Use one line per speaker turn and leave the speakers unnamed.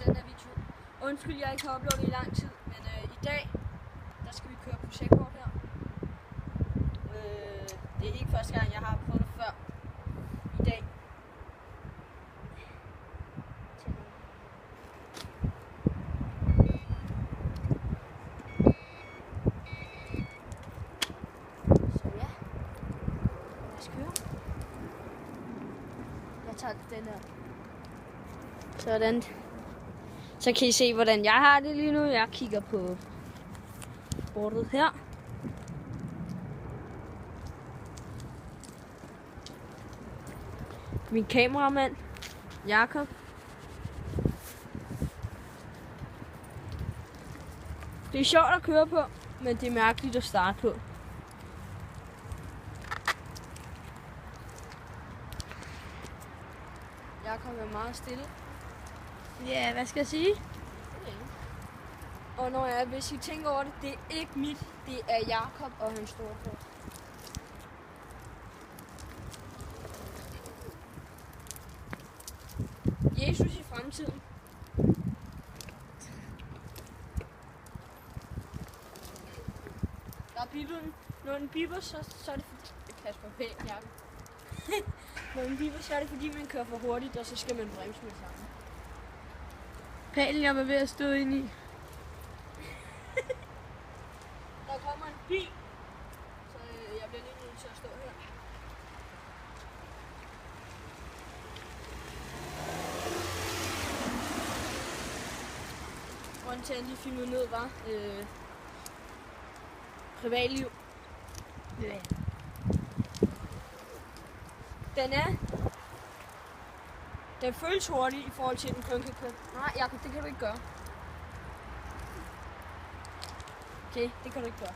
den her video. Undskyld, jeg ikke har uploadet i lang tid, men i dag, der skal vi køre projektkort her. Det er ikke første gang, jeg har prøvet det før. I dag. Så ja, lad os køre. Jeg tager den her. Sådan. Så kan I se, hvordan jeg har det lige nu. Jeg kigger på bordet her. Min kameramand, Jakob. Det er sjovt at køre på, men det er mærkeligt at starte på. Jakob er meget stille. Ja, hvad skal jeg sige? Og hvis I tænker over det, det er ikke mit, det er Jakob og hans store på. Jesus i fremtiden. Der er bibelen. Når den biber, så er det Kasper Pæn, Jakob. Når den biber, så er det fordi man kører for hurtigt, og så skal man bremse med sammen. Pælen, jeg var ved at stå ind i. Der kommer en bil, så jeg bliver lige nødt til at stå her. Grunden til at jeg lige filmede ned var privatliv. Yeah. Den føles hurtigt i forhold til, at den kun kan køre. Nej, Jakob, det kan du ikke gøre. Okay, det kan du ikke gøre.